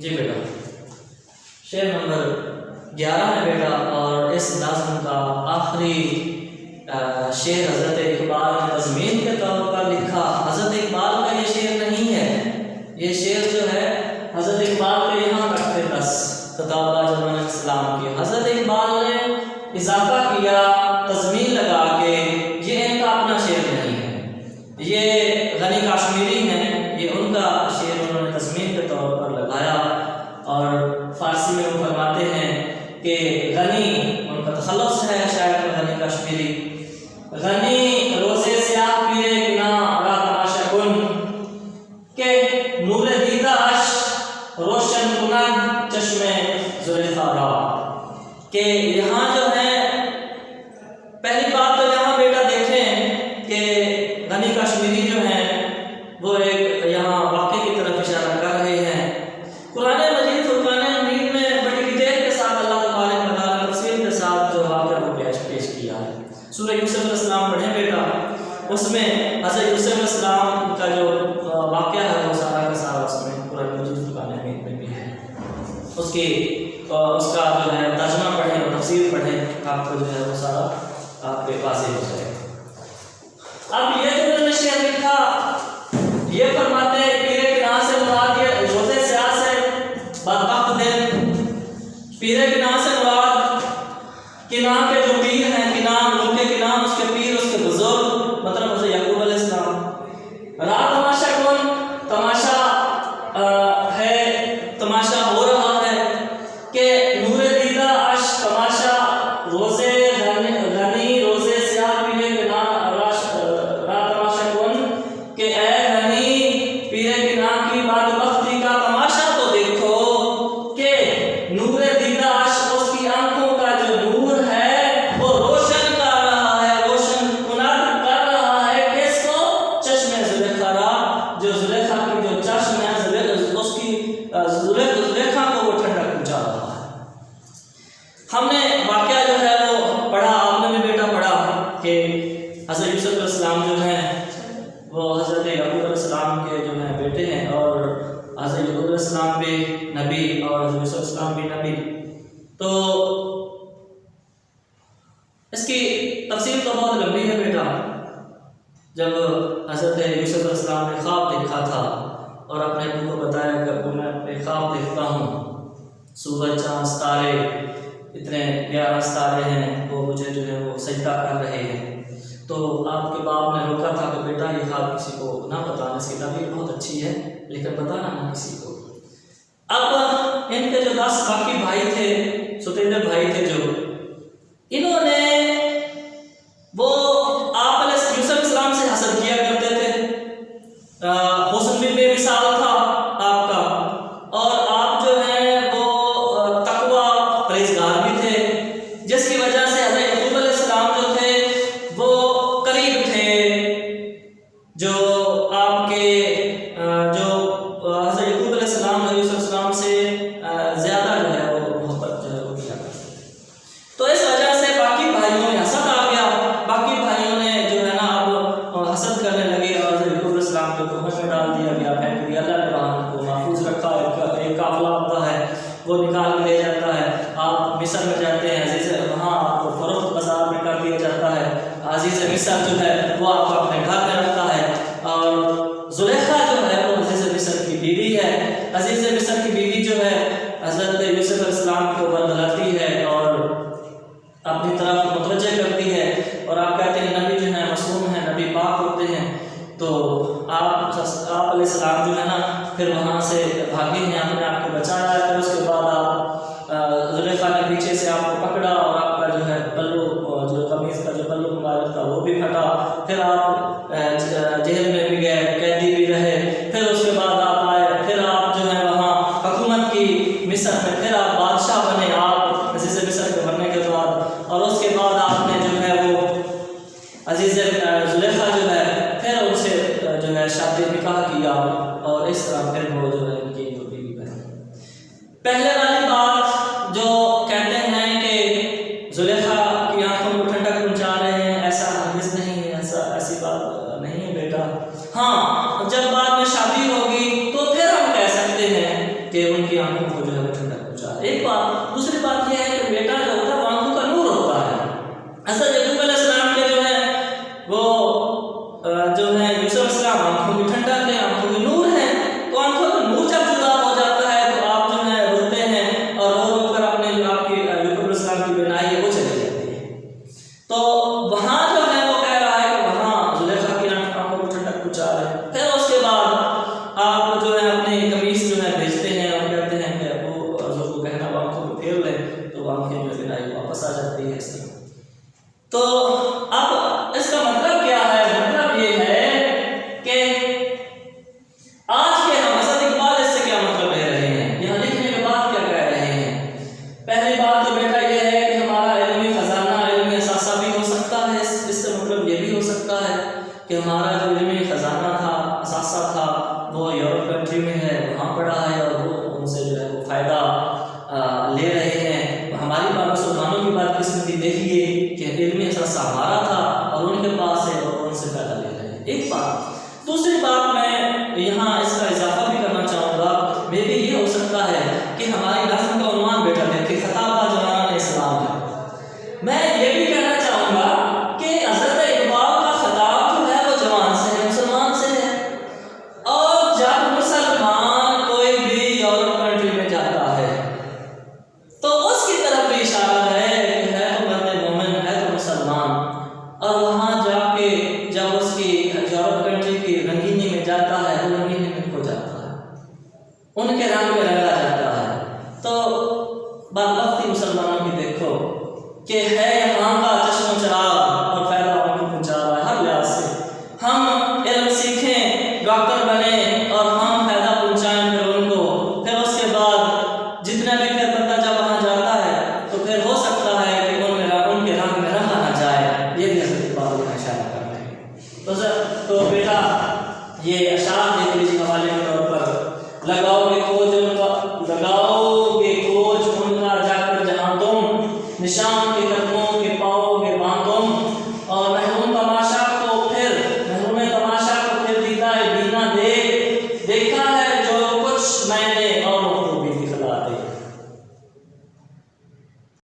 جی بیٹا، شعر نمبر 11 ہے بیٹا، اور اس نظم کا آخری شعر حضرت اقبال نے تضمین کے طور پر لکھا۔ حضرت اقبال کا یہ شعر نہیں ہے، یہ شعر جو ہے حضرت اقبال کے یہاں کرتے بس خطاب جمع السلام کی۔ حضرت اقبال نے اضافہ کیا تضمین لگا کے، یہ ان کا اپنا شعر نہیں ہے، یہ غنی کاشمیری ہیں، یہ ان کا شعر انہوں نے تضمین کے طور پر لگایا۔ اور فارسی میں وہ فرماتے ہیں کہ غنی، ان کا تخلص ہے شاعر کا غنی کاشمیری، غنی روزے سیاہ پیرے گنا را تماشا کن کہ نور دیدہ اش روشن کنن چشم زلیخا را۔ کہ یہاں جو ہے پہلی بات تو یہاں بیٹا دیکھیں کہ غنی کاشمیری جو ہیں وہ ایک یہاں واقعے کی طرف اشارہ کر رہے ہیں۔ قرآن مجید فرقان حمید میں بڑی ڈیٹیل کے ساتھ اللہ تبارک و تعالیٰ تفصیل کے ساتھ جو واقعہ وہ پیش کیا ہے۔ سورہ یوسف علیہ السلام پڑھیں بیٹا، اس میں حضرت یوسف علیہ السلام کا جو واقعہ ہے وہ سارا کا سارا اس میں قرآن مجید فرقان حمید میں بھی ہے۔ اس کا جو ہے ترجمہ پڑھیں اور تفسیر پڑھیں، آپ کو جو ہے وہ سارا آپ کے واضح ہو جائے۔ اب یہ جو انہوں نے شعر لکھا، یہ فرماتے ہیں پیرے گناہ سے مراد یہ روزے سیاہ سے بدبخت دن، پیرے گناہ سے مراد کنام کے جو پیر ہیں، کنام لوگ کے کنام، اس کے پیر، اس کے بزرگ، مطلب حضرت یعقوب علیہ السلام۔ رات تماشا کون، تماشا ہے، تماشا ہو رہا ہے کہ نور دیدہ اش تماشا روزے غنی روزے سیاہ پیرے گناہ رات تماشا کون کہ اے غنی پیرے گناہ کی بدبختی کا تماشا تو دیکھو کہ نور دیدہ اش اس کی آنکھوں کا جو نور ہے وہ روشن کر رہا ہے، روشن کنار کر رہا ہے کس کو؟ چشم زلیخا را، جو زلیخا کی جو چشم ہے اس کی زلیخا کو وہ ٹھنڈک پہنچا رہا ہے۔ ہم نے واقعہ جو ہے وہ پڑھا، آپ نے بھی بیٹا پڑھا کہ حضرت یوسف علیہ السلام جو ہیں وہ حضرت یعقوب علیہ السلام کے جو ہیں بیٹے ہیں، اور حضرت یعقوب علیہ السلام بھی نبی اور حضرت یوسف علیہ السلام بھی نبی۔ تو اس کی تفصیل تو بہت لمبی ہے بیٹا۔ جب حضرت یوسف علیہ السلام نے خواب دیکھا تھا اور اپنے ابو کو بتایا کہ ابو میں اپنے خواب دیکھتا ہوں، سورج چاند ستارے اتنے 11 ستارے ہیں وہ مجھے جو ہے وہ سجدہ کر رہے ہیں، تو آپ کے باپ نے روکا تھا کہ بیٹا یہ خواب کسی کو نہ بتانا، اس کی تعبیر بہت اچھی ہے لیکن بتانا نہ کسی کو۔ اب ان کے جو 10 باقی بھائی تھے، ستیلے بھائی تھے، جو انہوں نے وہ آپ علیہ یوسف علیہ السلام سے حسد کیا کرتے تھے، حسن بھی بے مثال تھا آپ کا، اور آپ جو ہیں وہ تقویٰ پرہیزگار بھی تھے، جس کی وجہ سے حضرت یعقوب علیہ السلام جو تھے وہ قریب تھے، جو آپ کے جو حضرت یعقوب علیہ السلام حضرت یوسف علیہ السلام سے زیادہ جو ہے وہ محبت جو ہے وہ کیا کرتے۔ تو اس وجہ سے باقی بھائیوں میں حسد آ گیا، باقی بھائیوں نے جو ہے نا اب حسد کرنے لگے اور حضرت یعقوب علیہ السلام کو کوہے میں ڈال دیا گیا، پھینک دیا۔ اللہ نے وہاں کو محفوظ رکھا، ایک قافلہ آتا ہے وہ نکال کے لے جاتا ہے، آپ مصر میں جاتے ہیں، عزیز وہاں آپ کو فروخت بازار میں کر دیا جاتا ہے، عزیز مصر جو ہے وہ آپ کو اپنے گھر میں رکھتا ہے، اور زلیخا جو ہے وہ عزیز مصر کی بیوی ہے۔ عزیز مصر کی بیوی جو ہے حضرت یوسف علیہ السلام کو بدلاتی ہے اور اپنی طرف متوجہ کرتی ہے، اور آپ کہتے ہیں نبی جو ہیں معصوم ہیں، نبی پاک ہوتے ہیں، تو آپ علیہ السلام جو ہے نا پھر وہاں سے بھاگے ہیں، اپنے آپ کو بچایا ہے، پھر اس کے بعد آپ زلیخا نے پیچھے سے آپ کو پکڑا اور آپ کا جو ہے پلو، جو قمیص کا جو پلو مبارک تھا وہ بھی پھٹا، پھر آپ جیل میں بھی گئے، قیدی بھی رہے، پھر اس کے بعد آپ آئے، پھر آپ جو ہے وہاں حکومت کی مصر میں، پھر آپ بادشاہ بنے آپ عزیز مصر کے بننے کے بعد، اور اس کے بعد آپ نے جو ہے وہ عزیز زلیخا جو ہے پھر ان سے جو ہے شادی نکاح کیا، اور اس طرح پھر وہ جو ہے ان کی بیوی بنی۔ پہلے والی بات جو کہتے ہیں کہ زلیخا کی آنکھوں کو ٹھنڈک پہنچا رہے ہیں، ایسا ہرگز نہیں ہے، ایسی بات نہیں ہے بیٹا۔ ہاں جب بعد میں شادی ہوگی تو پھر ہم کہہ سکتے ہیں کہ ان کی آنکھوں کو جو ہے وہ ٹھنڈک پہنچا۔ ایک بات، دوسری بات یہ ہے کہ بیٹا جو ہوتا ہے وہ آنکھوں کا نور ہوتا ہے۔ حضرت یعقوب علیہ السلام کے جو ہے وہ جو ہے یوسف علیہ السلام آنکھوں کی ٹھنڈک ہے، آنکھوں کی نور ہے، تو آنکھوں کا نور جب جدا ہو جاتا ہے تو آپ جو ہے روتے ہیں اور رو رو کر اپنے جو آپ کی یعقوب علیہ السلام کی بینائی ہے وہ چلی جاتی ہے۔ تو وہاں جو ہے وہ کہہ رہا ہے کہ وہاں زلیخا کی آنکھوں کو ٹھنڈک پہنچا رہے ہیں۔ پھر اس کے بعد آپ جو ہے اپنی قمیص جو ہے بھیجتے ہیں اور کہتے ہیں کہ وہ حضور کو کہنا وہ آنکھوں کو پھیر لیں، تو وہ آنکھیں جو بینائی واپس آ جاتی ہے۔ اس طرح تو اب اس کا مطلب کیا ہے؟ مطلب یہ ہے کہ آج کے ہم حضرت اقبال اس سے کیا مطلب لے رہے ہیں، یہاں لکھنے کے بعد کیا کہہ رہے ہیں؟ پہلی بات تو بیٹا یہ ہے کہ ہمارا علمی خزانہ، علمی اثاثہ بھی ہو سکتا ہے، اس سے مطلب یہ بھی ہو سکتا ہے کہ ہمارا جو علمی خزانہ تھا، اثاثہ تھا، وہ یورپ کنٹری میں ہے، وہاں پڑا ہے اور وہ ان سے جو ہے وہ فائدہ لے رہے ہیں۔ ہماری بات مسلمانوں کی بات قسمتی دیکھیے کہ علمی اثاثہ ہمارا تھا اور ان کے پاس ہے اور ان سے فائدہ لے رہے ہیں، ایک بات۔ دوسری بات میں یہاں اس کا اضافہ بھی کرنا چاہوں گا، میں بھی یہ ہو سکتا ہے کہ ہماری نظم کا عنوان بیٹا دیکھیں خطاب جوانان اسلام ہے۔ میں یہ بھی کہنا چاہوں گا کہ حضرت اقبال کا خطاب جو ہے وہ جوان سے ہے، مسلمان سے ہے، اور جب مسلمان کوئی بھی یورپ کنٹری میں جاتا ہے تو اس کی طرف بھی اشارہ ہے کہ ہے تو مرد مومن، ہے تو مسلمان، اور وہاں جا کے جب اس کی یورپ کنٹری کی رنگینی میں جاتا ہے تو رنگینی میں کھو جاتا ہے، ان کے رنگ میں رنگا جاتا ہے۔ تو بدبختی مسلمانوں کی دیکھو کہ ہے یہاں کا چشم و چراغ اور فائدہ ان کو پہنچا رہا ہے ہر لحاظ سے۔ ہم علم سیکھیں، ڈاکٹر بنیں اور ہم فائدہ پہنچائیں پھر ان کو، پھر اس کے بعد جتنا بھی پھر بندہ جب وہاں جاتا ہے تو پھر ہو سکتا ہے کہ ان کے رنگ میں رنگا نہ جائے، یہ بھی حضرت اقبال کا اشارہ کر رہے ہیں۔ تو بیٹا یہ اشعار دیکھ لیجیے حوالے کے طور پر، لگاؤ گے کوج ان کا، لگاؤ گے کوج ان کا جا کر جہاں تم، نشان کے قدموں کے پاؤ گے وہاں تم، اور محروم تماشا کو پھر دیدہ بینا دیکھ، دیکھا